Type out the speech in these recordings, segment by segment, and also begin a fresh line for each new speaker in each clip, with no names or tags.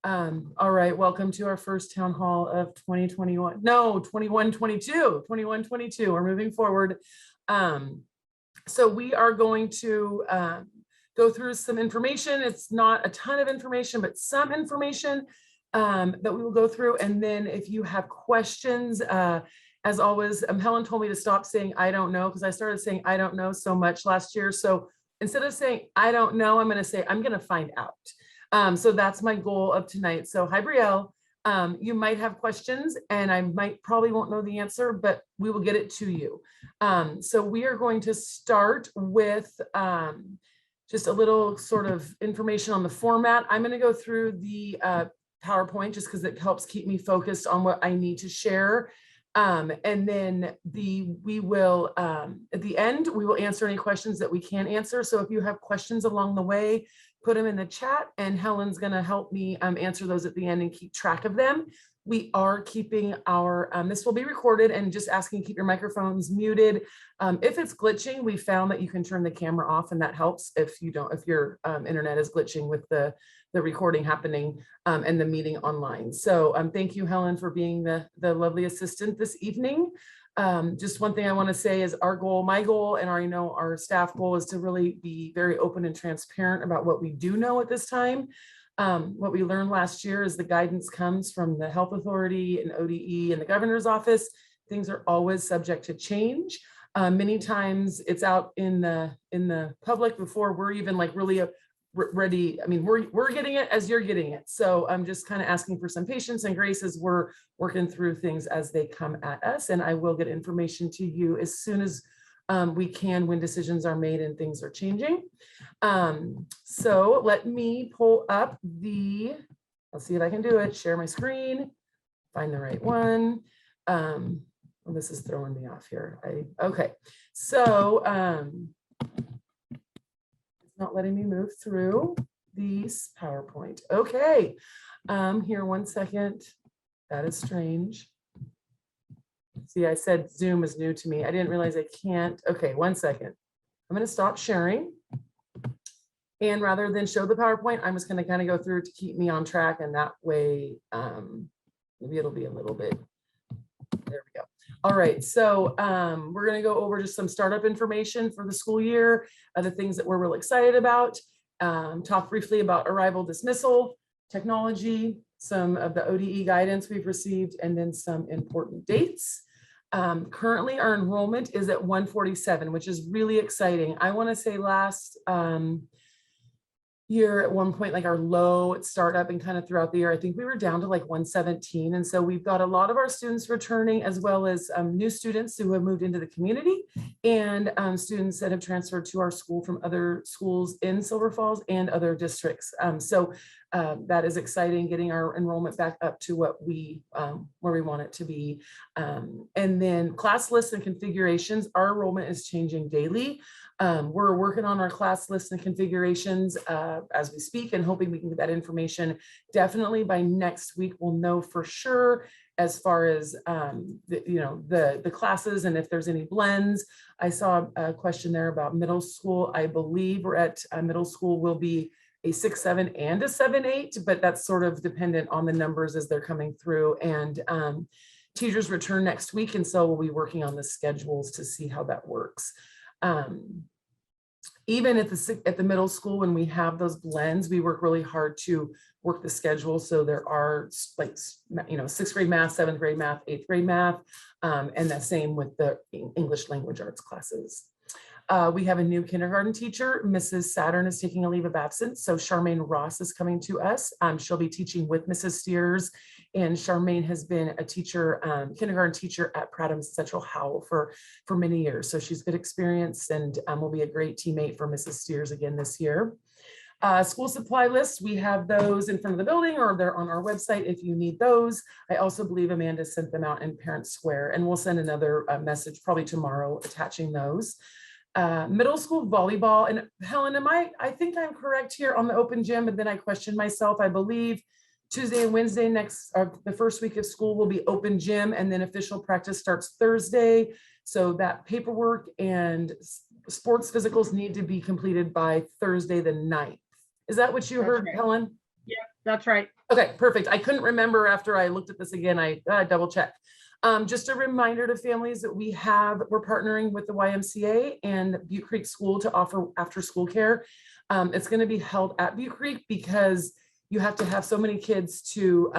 All right, welcome to our first town hall of 2021. No, 21-22. We're moving forward. So we are going to go through some information. It's not a ton of information, but some information that we will go through. And then if you have questions, as always, Helen told me to stop saying I don't know, because I started saying I don't know so much last year. So instead of saying I don't know, I'm going to say I'm going to find out. So that's my goal of tonight. So hi, Brielle. You might have questions and I probably won't know the answer, but we will get it to you. So we are going to start with just a little sort of information on the format. I'm going to go through the PowerPoint just because it helps keep me focused on what I need to share. And then we will, at the end, we will answer any questions that we can answer. So if you have questions along the way, put them in the chat and Helen's going to help me answer those at the end and keep track of them. We are keeping our, this will be recorded, and just asking, keep your microphones muted. If it's glitching, we found that you can turn the camera off and that helps if your internet is glitching with the recording happening and the meeting online. So thank you, Helen, for being the lovely assistant this evening. Just one thing I want to say is our goal, my goal, and our staff goal is to really be very open and transparent about what we do know at this time. What we learned last year is the guidance comes from the health authority and ODE and the governor's office. Things are always subject to change. Many times it's out in the public before we're even like really ready. I mean, we're getting it as you're getting it. So I'm just kind of asking for some patience and grace as we're working through things as they come at us. And I will get information to you as soon as we can when decisions are made and things are changing. So let me pull up I'll see if I can do it, share my screen, find the right one. Well, this is throwing me off here. Okay, so it's not letting me move through these PowerPoint. Okay, here, one second. That is strange. See, I said Zoom is new to me. I didn't realize I can't. Okay, one second. I'm going to stop sharing. And rather than show the PowerPoint, I'm just going to kind of go through to keep me on track. And that way, maybe it'll be a little bit. There we go. All right. So we're going to go over just some startup information for the school year, the things that we're really excited about, talk briefly about arrival dismissal, technology, some of the ODE guidance we've received, and then some important dates. Currently, our enrollment is at 147, which is really exciting. I want to say last year at one point, like our low at startup and kind of throughout the year, I think we were down to like 117. And so we've got a lot of our students returning, as well as new students who have moved into the community and students that have transferred to our school from other schools in Silver Falls and other districts. So that is exciting, getting our enrollment back up to what where we want it to be. And then class lists and configurations, our enrollment is changing daily. We're working on our class lists and configurations as we speak, and hoping we can get that information. Definitely by next week, we'll know for sure as far as the classes and if there's any blends. I saw a question there about middle school. I believe we're at middle school will be a 6-7 and a 7-8, but that's sort of dependent on the numbers as they're coming through. And teachers return next week, and so we'll be working on the schedules to see how that works. Even at the middle school, when we have those blends, we work really hard to work the schedule. So there are like, 6th grade math, 7th grade math, 8th grade math, and the same with the English language arts classes. We have a new kindergarten teacher. Mrs. Saturn is taking a leave of absence. So Charmaine Ross is coming to us. She'll be teaching with Mrs. Steers. And Charmaine has been a teacher, kindergarten teacher at Prattham Central Howell for many years. So she's good experience and will be a great teammate for Mrs. Steers again this year. School supply lists, we have those in front of the building, or they're on our website if you need those. I also believe Amanda sent them out in Parent Square, and we'll send another message probably tomorrow attaching those. Middle school volleyball, and Helen, I think I'm correct here on the open gym, but then I questioned myself. I believe Tuesday and Wednesday the first week of school will be open gym, and then official practice starts Thursday. So that paperwork and sports physicals need to be completed by Thursday the 9th. Is that what you heard,
right.
Helen?
Yeah, That's right.
Okay, perfect. I couldn't remember after I looked at this again. I double checked. Just a reminder to families that we're partnering with the YMCA and Butte Creek School to offer after school care. It's going to be held at Butte Creek because you have to have so many kids to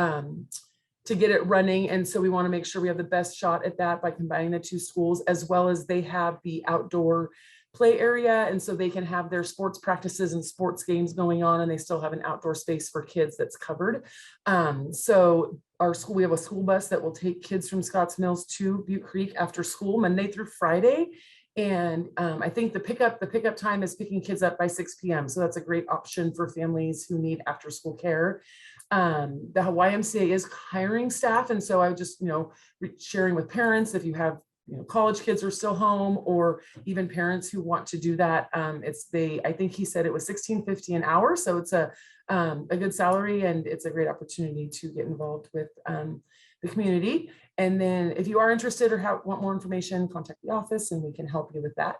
get it running. And so we want to make sure we have the best shot at that by combining the two schools, as well as they have the outdoor play area. And so they can have their sports practices and sports games going on, and they still have an outdoor space for kids that's covered. So our school, we have a school bus that will take kids from Scotts Mills to Butte Creek after school, Monday through Friday. And I think the pickup time is picking kids up by 6 p.m. So that's a great option for families who need after school care. The YMCA is hiring staff. And so I would just, sharing with parents, if you have, college kids are still home, or even parents who want to do that. I think he said it was $16.50 an hour. So it's a good salary, and it's a great opportunity to get involved with the community. And then if you are interested or want more information, contact the office and we can help you with that.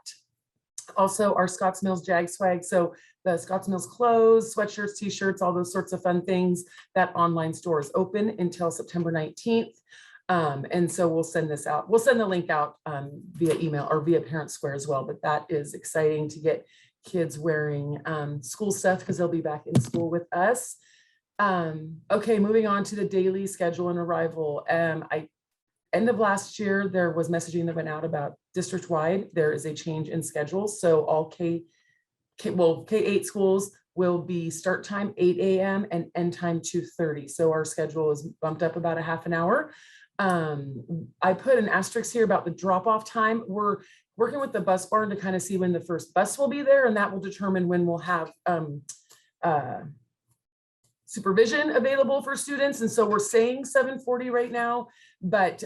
Also, our Scotts Mills Jag swag. So the Scotts Mills clothes, sweatshirts, t-shirts, all those sorts of fun things. That online store is open until September 19th. And so we'll send this out. We'll send the link out via email or via Parent Square as well. But that is exciting to get kids wearing school stuff because they'll be back in school with us. Okay, moving on to the daily schedule and arrival. End of last year, there was messaging that went out about district-wide. There is a change in schedule. So all K-8 schools will be start time 8 a.m. and end time 2:30. So our schedule is bumped up about a half an hour. I put an asterisk here about the drop-off time. We're working with the bus barn to kind of see when the first bus will be there, and that will determine when we'll have supervision available for students. And so we're saying 7:40 right now, but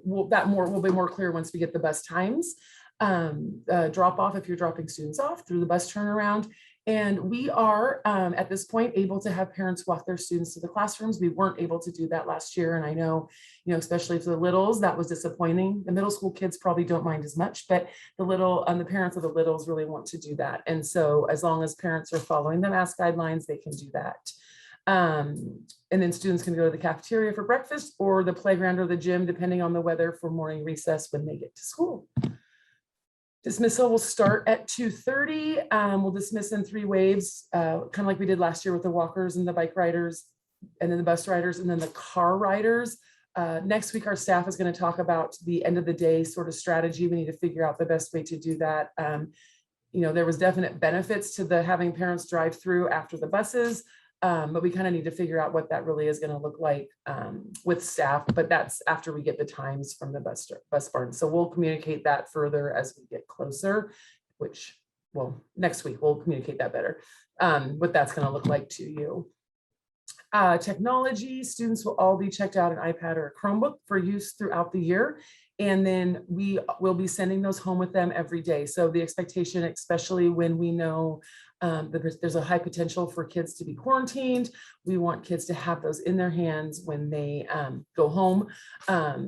will be more clear once we get the bus times. Drop off if you're dropping students off through the bus turnaround. And we are at this point able to have parents walk their students to the classrooms. We weren't able to do that last year. And I know, especially for the littles, that was disappointing. The middle school kids probably don't mind as much, but the parents of the littles really want to do that. And so as long as parents are following the mask guidelines, they can do that. And then students can go to the cafeteria for breakfast or the playground or the gym, depending on the weather, for morning recess when they get to school. Dismissal will start at 2:30. We'll dismiss in 3 waves, kind of like we did last year with the walkers and the bike riders, and then the bus riders, and then the car riders. Next week, our staff is going to talk about the end of the day sort of strategy. We need to figure out the best way to do that. There was definite benefits to having parents drive through after the buses. But we kind of need to figure out what that really is going to look like with staff, but that's after we get the times from the bus barn. So we'll communicate that further as we get closer, next week we'll communicate that better, what that's going to look like to you. Technology, students will all be checked out an iPad or a Chromebook for use throughout the year. And then we will be sending those home with them every day. So the expectation, especially when we know there's a high potential for kids to be quarantined, we want kids to have those in their hands when they go home,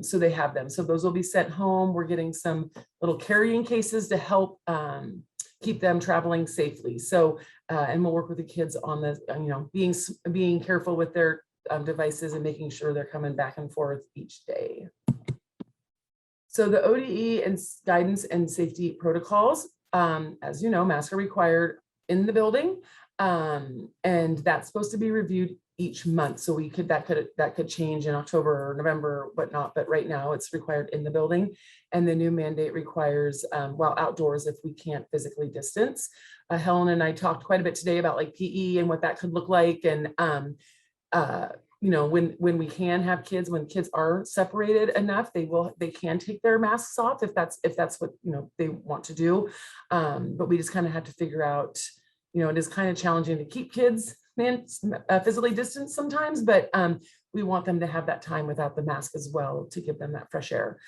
so they have them. So those will be sent home. We're getting some little carrying cases to help keep them traveling safely. So, and we'll work with the kids on the, being careful with their devices and making sure they're coming back and forth each day. So the ODE and guidance and safety protocols, as you know, masks are required in the building, and that's supposed to be reviewed each month. So that could change in October or November, or whatnot. But right now it's required in the building, and the new mandate requires while outdoors if we can't physically distance. Helen and I talked quite a bit today about like PE and what that could look like, and when we can have kids, when kids are separated enough, they can take their masks off if that's what they want to do. But we just kind of had to figure out, it is kind of challenging to keep kids physically distanced sometimes, but we want them to have that time without the mask as well to give them that fresh air.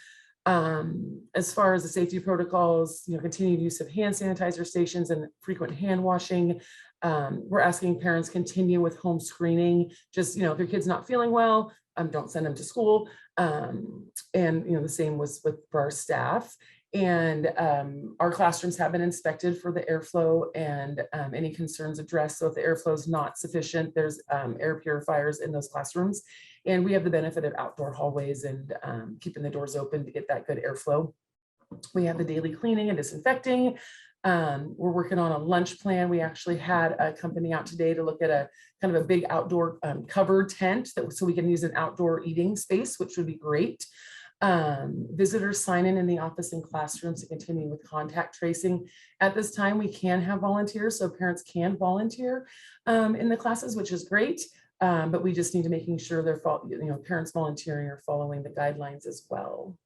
As far as the safety protocols, continued use of hand sanitizer stations and frequent hand washing. We're asking parents continue with home screening. Just, if your kid's not feeling well, don't send them to school. And, the same was for our staff. And our classrooms have been inspected for the airflow and any concerns addressed. So if the airflow is not sufficient, there's air purifiers in those classrooms. And we have the benefit of outdoor hallways and keeping the doors open to get that good airflow. We have the daily cleaning and disinfecting. We're working on a lunch plan. We actually had a company out today to look at a kind of a big outdoor covered tent so we can use an outdoor eating space, which would be great. Visitors sign in the office and classrooms to continue with contact tracing. At this time, we can have volunteers, so parents can volunteer in the classes, which is great. But we just need to making sure they're, parents volunteering are following the guidelines as well.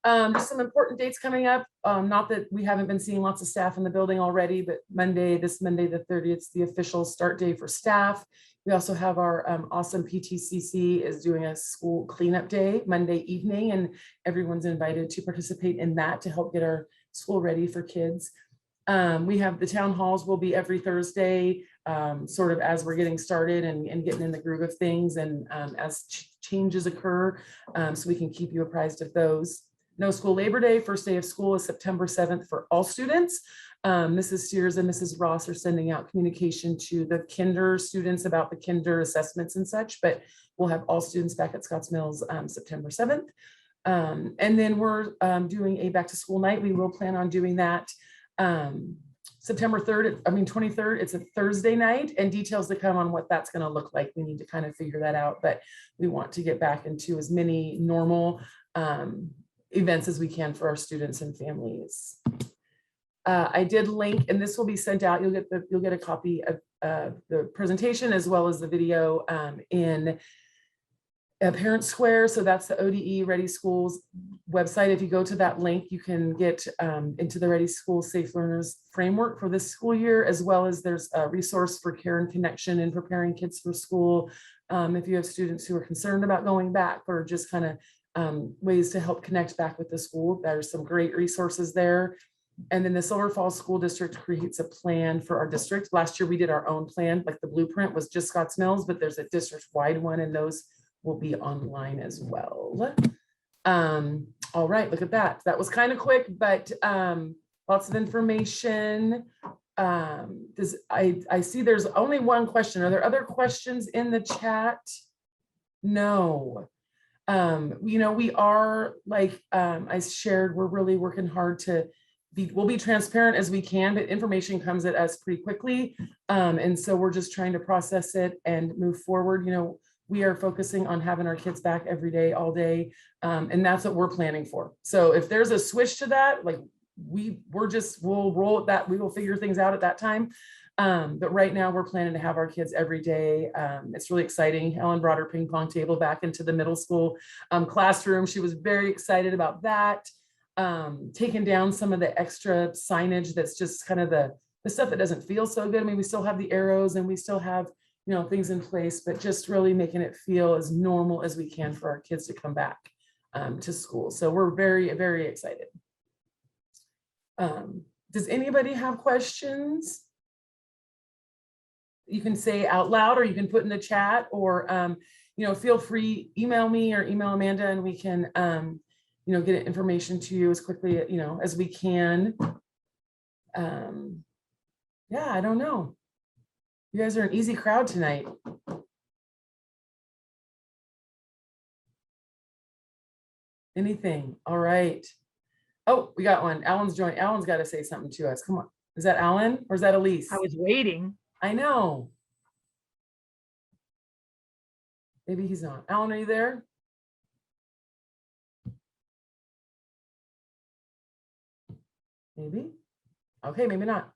Some important dates coming up. Not that we haven't been seeing lots of staff in the building already, but this Monday, the 30th, is the official start day for staff. We also have our awesome PTCC is doing a school cleanup day Monday evening, and everyone's invited to participate in that to help get our school ready for kids. We have the town halls will be every Thursday, sort of as we're getting started and getting in the groove of things, and as changes occur, so we can keep you apprised of those. No school Labor Day, first day of school is September 7th for all students. Mrs. Sears and Mrs. Ross are sending out communication to the kinder students about the kinder assessments and such, but we'll have all students back at Scotts Mills September 7th. And then we're doing a back to school night. We will plan on doing that September 23rd, it's a Thursday night, and details to come on what that's going to look like. We need to kind of figure that out, but we want to get back into as many normal events as we can for our students and families. I did link, and this will be sent out. You'll get a copy of the presentation as well as the video in Parent Square. So that's the ODE Ready Schools website. If you go to that link, you can get into the Ready Schools Safe Learners framework for this school year, as well as there's a resource for care and connection in preparing kids for school. If you have students who are concerned about going back, or just kind of ways to help connect back with the school, there's some great resources there. And then the Silver Falls School District creates a plan for our district. Last year we did our own plan, like the blueprint was just Scotts Mills, but there's a district-wide one, and those will be online as well. All right, look at that. That was kind of quick, but lots of information. I see there's only one question. Are there other questions in the chat? No. We are, like I shared, we're really working hard to we'll be transparent as we can, but information comes at us pretty quickly. And so we're just trying to process it and move forward. We are focusing on having our kids back every day, all day. And that's what we're planning for. So if there's a switch to that, like we'll roll with that. We will figure things out at that time. But right now we're planning to have our kids every day. It's really exciting. Helen brought her ping pong table back into the middle school classroom. She was very excited about that. Taking down some of the extra signage that's just kind of the stuff that doesn't feel so good. I mean, we still have the arrows and we still have, things in place, but just really making it feel as normal as we can for our kids to come back to school. So we're very, very excited. Does anybody have questions? You can say out loud, or you can put in the chat, or, feel free, email me or email Amanda, and we can, get information to you as quickly, as we can. Yeah, I don't know. You guys are an easy crowd tonight. Anything? All right. Oh, we got one. Alan's joined. Alan's got to say something to us. Come on. Is that Alan or is that Elise?
I was waiting.
I know. Maybe he's not. Alan, are you there? Maybe. Okay, maybe not.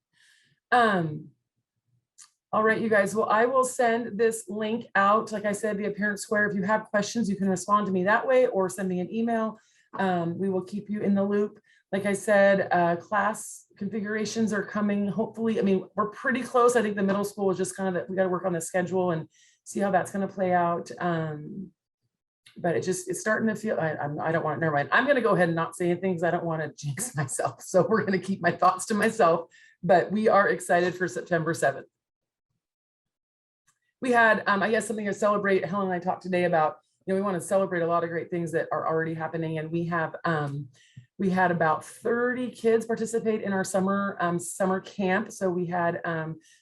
All right, you guys. Well, I will send this link out. Like I said, via Parent Square. If you have questions, you can respond to me that way or send me an email. We will keep you in the loop. Like I said, class configurations are coming. Hopefully, I mean, we're pretty close. I think the middle school is just kind of that we got to work on the schedule and see how that's going to play out. But it's starting to feel, I don't want, never mind. I'm going to go ahead and not say anything because I don't want to jinx myself. So we're going to keep my thoughts to myself, but we are excited for September 7th. We had, I guess, something to celebrate. Helen and I talked today about, we want to celebrate a lot of great things that are already happening. And we We had about 30 kids participate in our summer camp. So we had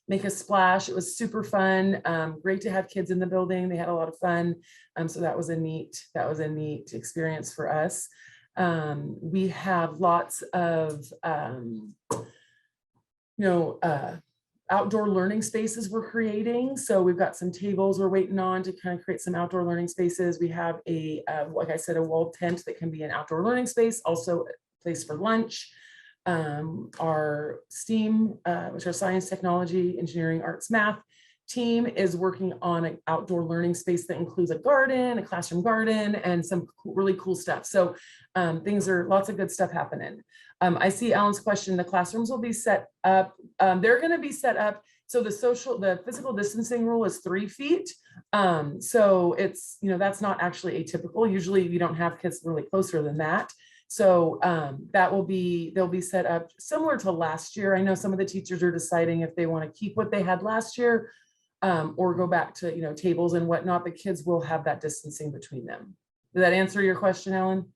Make a Splash. It was super fun. Great to have kids in the building. They had a lot of fun. So that was a neat experience for us. We have lots of outdoor learning spaces we're creating. So we've got some tables we're waiting on to kind of create some outdoor learning spaces. We have a, like I said, a wall tent that can be an outdoor learning space, also a place for lunch. Our STEAM, which are science, technology, engineering, arts, math team is working on an outdoor learning space that includes a garden, a classroom garden, and some really cool stuff. So lots of good stuff happening. I see Alan's question. The classrooms will be set up. They're going to be set up. So the physical distancing rule is 3 feet. So it's, that's not actually atypical. Usually we don't have kids really closer than that. So they'll be set up similar to last year. I know some of the teachers are deciding if they want to keep what they had last year or go back to, tables and whatnot, but kids will have that distancing between them. Did that answer your question, Alan?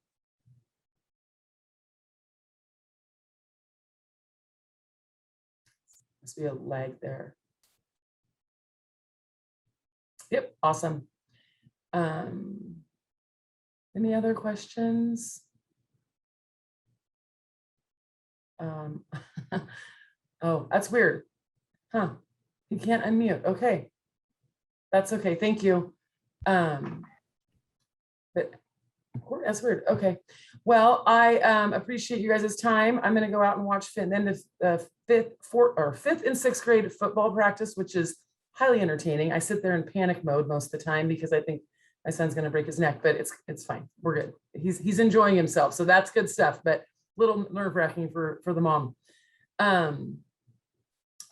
Must be a lag there. Yep, awesome. Any other questions? Oh, that's weird. Huh. You can't unmute. Okay. That's okay. Thank you. But that's weird. Okay. Well, I appreciate you guys' time. I'm going to go out and watch the fifth and sixth grade football practice, which is highly entertaining. I sit there in panic mode most of the time because I think my son's going to break his neck, but it's fine. We're good. He's enjoying himself. So that's good stuff, but a little nerve-wracking for the mom.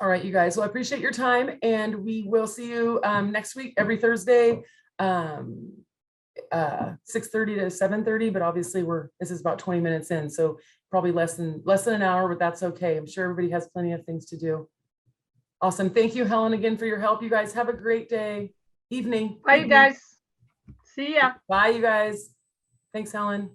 All right, you guys. Well, I appreciate your time, and we will see you next week, every Thursday, 6:30 to 7:30. But obviously, this is about 20 minutes in, so probably less than an hour. But that's okay. I'm sure everybody has plenty of things to do. Awesome. Thank you, Helen, again for your help. You guys have a great day, evening.
Bye, you guys. See ya.
Bye, you guys. Thanks, Helen.